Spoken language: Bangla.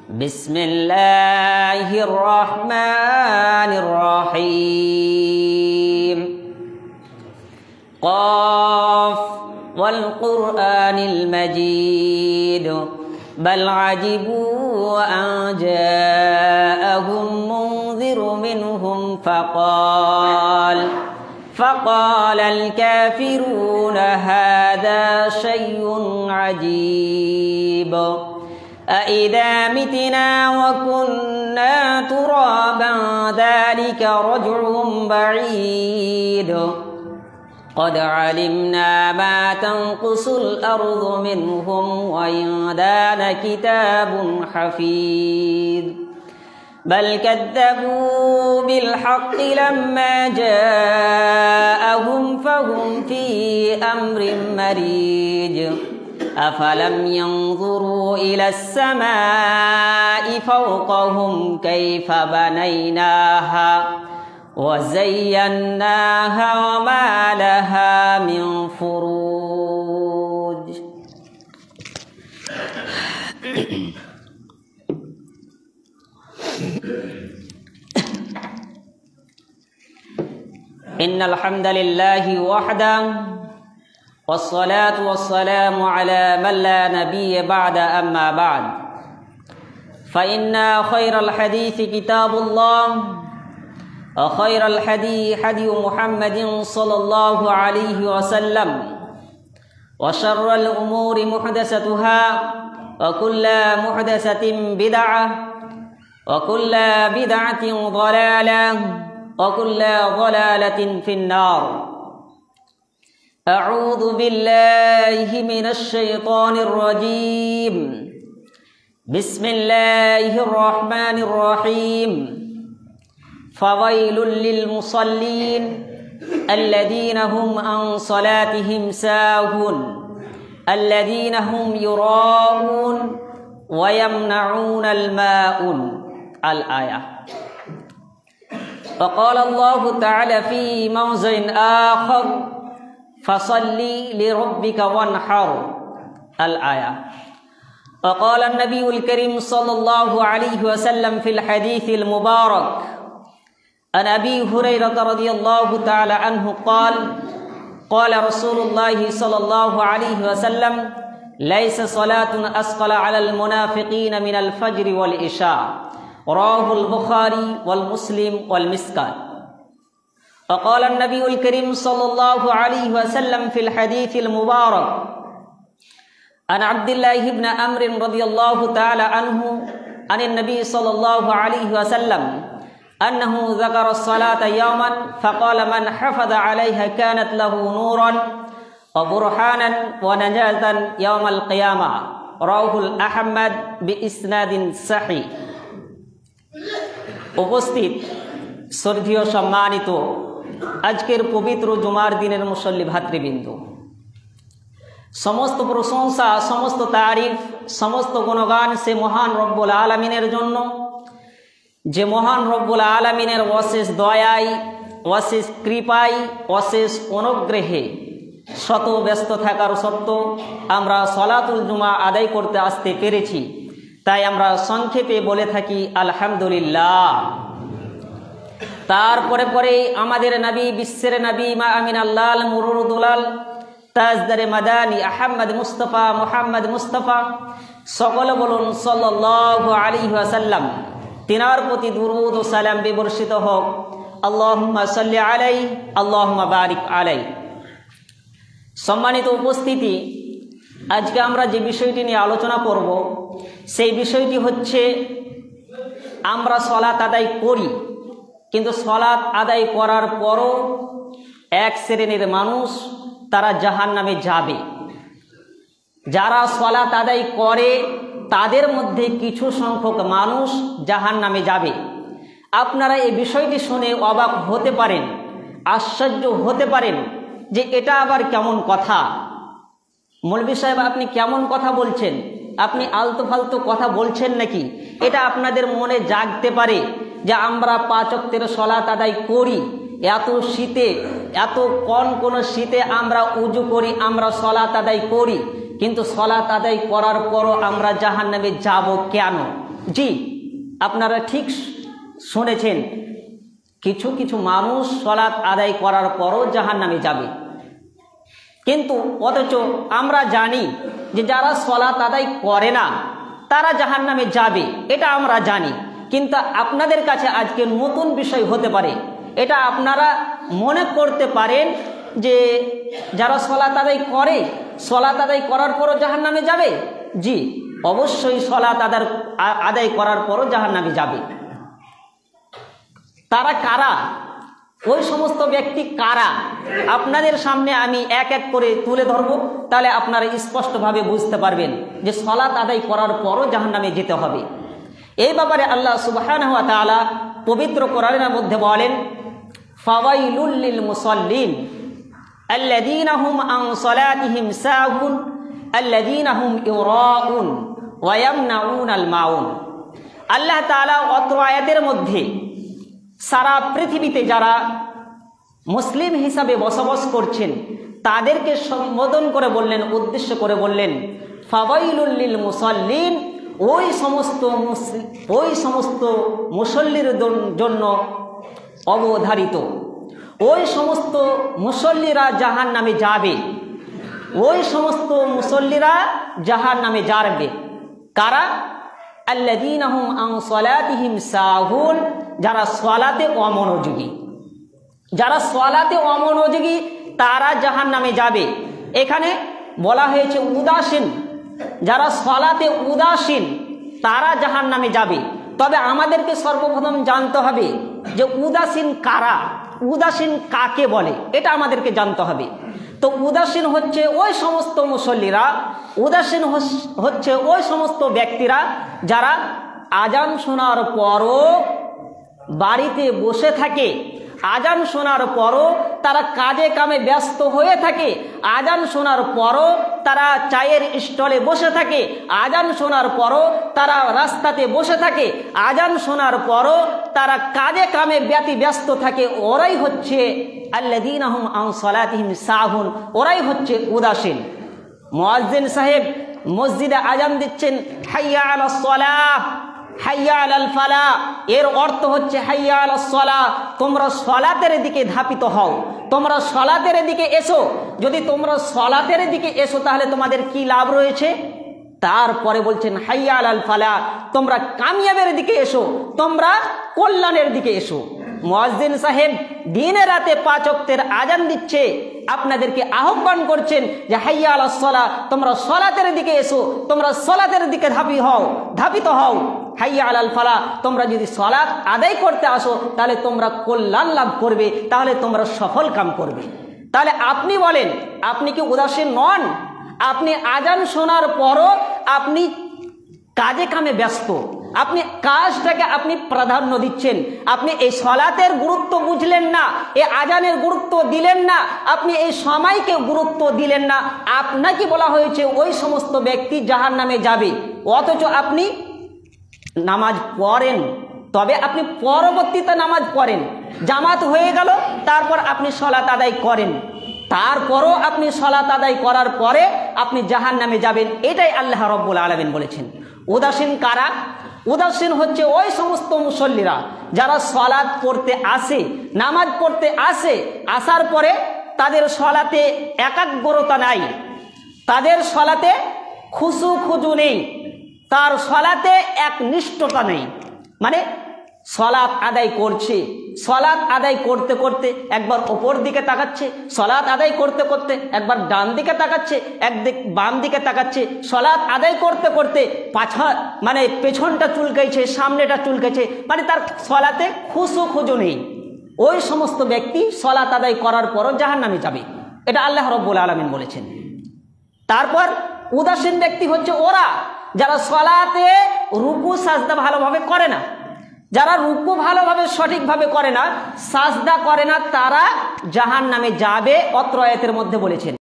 بسم الله الرحمن الرحيم قاف والقرآن المجيد بل عجبوا أن جاءهم منذر منهم فقال الكافرون هذا شيء عجيب أإذا متنا وكنا ترابا ذلك رجع بعيد قد علمنا ما تنقص الأرض منهم وعندنا كتاب حفيظ بل كذبوا بالحق لما جاءهم فهم في أمر مريج أفلم ينظروا إلى السماء فوقهم كيف بنيناها وزيناها وما لها من فروج إن الحمد لله وحده والصلاة والسلام على من لا نبي بعد أما بعد فإن خير الحديث كتاب الله وخير الحدي حدي محمد صلى الله عليه وسلم وشر الأمور محدثتها وكل محدثة بدعة وكل بدعة ضلالة وكل ضلالة في النار أعوذ بالله من الشيطان الرجيم بسم الله الرحمن الرحيم فويل للمصلين الذين هم عن صلاتهم ساهون الذين هم يراءون ويمنعون الماءون الآية وقال الله تعالى في موضع آخر فصل لربك وانحر الآية وقال النبي الكريم صلى الله عليه وسلم في الحديث المبارك عن أبي هريرة رضي الله تعالى عنه قال رسول الله صلى الله عليه وسلم ليس صلاة أثقل على المنافقين من الفجر والعشاء رواه البخاري والمسلم والمسكات وقال النبي الكريم صلى الله عليه وسلم في الحديث المبارك عن عبد الله بن عمرو رضي الله تعالى عنه عن النبي صلى الله عليه وسلم أنه ذكر الصلاة يوما فقال من حفظ عليها كانت له نورا وبرهانا ونجاة يوم القيامة رواه أحمد بإسناد صحيح উপস্থিত শ্রদ্ধেয় সম্মানিত আজকের পবিত্র জুমার দিনের মুসল্লি ভাতৃবৃন্দ সমস্ত প্রশংসা সমস্ত তারিফ সমস্ত গুণগান সে মহান রব্বুল আলামিনের জন্য যে মহান রব্বুল আলামিনের অশেষ দয়ায় অশেষ কৃপায় অশেষ অনুগ্রহে শত ব্যস্ত থাকার সত্ত্বেও আমরা সলাতুল জুমা আদায় করতে আসতে পেরেছি তাই আমরা সংক্ষেপে বলে থাকি আলহামদুলিল্লাহ তারপরে পরে আমাদের নবী বিশ্বের নবী মা আমিনাল্লাহ মুরুদুলাল তাজদারে মাদানী আহমদ মুস্তাফা মুহাম্মদ মুস্তাফা সকলে বলুন সাল্লাল্লাহু আলাইহি ওয়াসাল্লাম তিনার প্রতি দুরূদ ও সালাম বিবর্ষিত হোক আল্লাহুম্মা সাল্লি আলাইহি আল্লাহুম্মা বারিক আলাইহি সম্মানিত উপস্থিতি আজকে আমরা যে বিষয়টি নিয়ে আলোচনা করব সেই বিষয়টি হচ্ছে আমরা সালাত আদায় করি কিন্তু সালাত আদায় করার পরও এক শ্রেণীর মানুষ তারা জাহান্নামে যাবে যারা সালাত আদায় করে তাদের মধ্যে কিছু সংখ্যক মানুষ জাহান্নামে যাবে আপনারা এই বিষয়টি শুনে অবাক হতে পারেন আশ্চর্য হতে পারেন যে এটা আবার কেমন কথা মৌলভী সাহেব আপনি কেমন কথা বলছেন আপনি আলতু ফালতু কথা বলছেন নাকি এটা আপনাদের মনে জাগতে পারে যে আমরা 5 ওয়াক্তের সালাত আদায় করি এত শীতে এত কোন শীতে আমরা উজু করি আমরা সালাত আদায় করি কিন্তু সালাত আদায় করার পরও আমরা জাহান্নামে যাব কেন জি, আপনারা ঠিক শুনেছেন, কিছু কিছু মানুষ সলাৎ আদায় করার পরও জাহান্নামে যাবে। কিন্তু অথচ আমরা জানি যে যারা সলাৎ আদায় করে না তারা জাহান্নামে যাবে, এটা আমরা জানি। কিন্তু আপনাদের কাছে আজকে নতুন বিষয় হতে পারে, এটা আপনারা মনে করতে পারেন যে যারা সলাৎ আদায় করে, সলাৎ আদায় করার পরও জাহান্নামে যাবে। জি, অবশ্যই সলাৎ আদায় করার পরও জাহান্নামে যাবে। তারা কারা? ওই সমস্ত ব্যক্তি কারা? আপনাদের সামনে আমি এক এক করে তুলে ধরব, তাহলে আপনারা স্পষ্টভাবে বুঝতে পারবেন যে সলাৎ আদায় করার পরও জাহান্নামে যেতে হবে। এই ব্যাপারে আল্লাহ সুবহানাহু ওয়া তাআলা পবিত্র কোরআনের মধ্যে বলেন, ফাওয়াইলুল লিল মুসাল্লিন আল্লাযীনা হুম আন সালাতিহিম সাহুন আল্লাযীনা হুম ইউরাউন ওয়া ইয়ামনাউনাল মাউন। আল্লাহ তাআলা অত্র আয়াতের মধ্যে সারা পৃথিবীতে যারা মুসলিম হিসাবে বসবাস করছেন তাদেরকে সম্বোধন করে বললেন, উদ্দেশ্য করে বললেন, ফাওয়াইলুল লিল মুসাল্লিন, ওই সমস্ত মুসল্লির জন্য অবধারিত, ওই সমস্ত মুসল্লিরা জাহান্নামে যাবে, ওই সমস্ত মুসল্লিরা জাহান্নামে যাবে। কারা? আল্লাযীনা হুম আন সালাতিহিম সাহুন, যারা সালাতে অমনোযোগী, যারা সালাতে অমনোযোগী তারা জাহান্নামে যাবে। এখানে বলা হয়েছে উদাসীন, যারা সালাতে উদাসীন তারা জাহান্নামে যাবে। তবে আমাদেরকে সর্বপ্রথম জানতে হবে যে উদাসীন কারা, উদাসীন কাকে বলে, এটা আমাদেরকে জানতে হবে। তো উদাসীন হচ্ছে ওই সমস্ত মুসল্লিরা, উদাসীন হচ্ছে ওই সমস্ত ব্যক্তিরা যারা আজান শোনার পরও বাড়িতে বসে থাকে, আজান শোনার পরও তারা কাজে কামে ব্যস্ত হয়ে থাকে, আজান শোনার পরও তারা চায়ের স্টলে বসে থাকে, আজান শোনার পরও তারা রাস্তাতে বসে থাকে, আজান শোনার পরও তারা কাজে কামে ব্যস্ত থাকে। ওরাই হচ্ছে আল্লাযীনা হুম আন সালাতিহিম সাহুন, ওরাই হচ্ছে উদাসীন। মুয়াজ্জিন সাহেব মসজিদে আজান দিচ্ছেন, হাইয়া আলাস সালাহ হাইয়া আলাল ফালাহ, এর অর্থ হচ্ছে হাইয়া আলাস সালাহ, তোমরা সালাতের দিকে ধাপিত হও, তোমরা সালাতের দিকে এসো। যদি তোমরা সালাতের দিকে এসো তাহলে তোমাদের কি লাভ রয়েছে? তারপরে বলছেন হাইয়া আলাল ফালাহ, তোমরা কামিয়াবের দিকে এসো, তোমরা কল্যাণের দিকে এসো। মুয়াজ্জিন সাহেব দিনে রাতে 5 ওয়াক্তের আজান দিচ্ছে, আপনাদেরকে আহ্বান করছেন যে হাইয়া আলাস সালাহ, তোমরা সালাতের দিকে এসো, তোমরা সালাতের দিকে ধাপিত হও। হাইয়া আলাল ফালাহ, তোমরা যদি সালাত আদায় করতে আসো তাহলে তোমরা কল্যাণ লাভ করবে, তাহলে তোমরা সফল কাম করবে। তাহলে আপনি বলেন, আপনি কি উদাসীন নন? আপনি আজান শোনার পরও আপনি কাজে কামে ব্যস্ত, আপনি কাজটাকে আপনি প্রাধান্য দিচ্ছেন, আপনি এই সালাতের গুরুত্ব বুঝলেন না, এই আজানের গুরুত্ব দিলেন না, আপনি এই সময়কে গুরুত্ব দিলেন না। আপনাকে বলা হয়েছে ওই সমস্ত ব্যক্তি জাহান্নামে যাবে, অথচ আপনি নামাজ পড়েন, তবে আপনি পরবর্তীতে নামাজ পড়েন, জামাত হয়ে গেল, তারপর আপনি সালাত আদায় করেন, তারপরও আপনি সালাত আদায় করার পরে আপনি জাহান্নামে যাবেন। এটাই আল্লাহ রাব্বুল আলামিন বলেছেন। উদাসীন কারা? উদাসীন হচ্ছে ওই সমস্ত মুসল্লিরা যারা সালাত পড়তে আসে, নামাজ পড়তে আসে, আসার পরে তাদের সালাতে একাগ্রতা নাই, তাদের সালাতে খুশু নেই, তার সালাতে একনিষ্ঠতা নেই। মানে সালাত আদায় করছে, সালাত আদায় করতে করতে একবার ওপর দিকে তাকাচ্ছে, সালাত আদায় করতে করতে একবার ডান দিকে তাকাচ্ছে, একদিক বাম দিকে তাকাচ্ছে, সালাত আদায় করতে করতে পেছনটা চুলকাইছে, সামনেটা চুলকাইছে, মানে তার সালাতে খুশু নেই। ওই সমস্ত ব্যক্তি সালাত আদায় করার পরও জাহান্নামে যাবে, এটা আল্লাহ রাব্বুল আলামিন বলেছেন। তারপর উদাসীন ব্যক্তি হচ্ছে ওরা যারা সালাতে রুকু সাজদা ভালোভাবে করে না, যারা রুকু ভালোভাবে সঠিকভাবে করে না, সাজদা করে না, তারা জাহান্নামে যাবে, অত্র আয়াতের মধ্যে বলেছেন।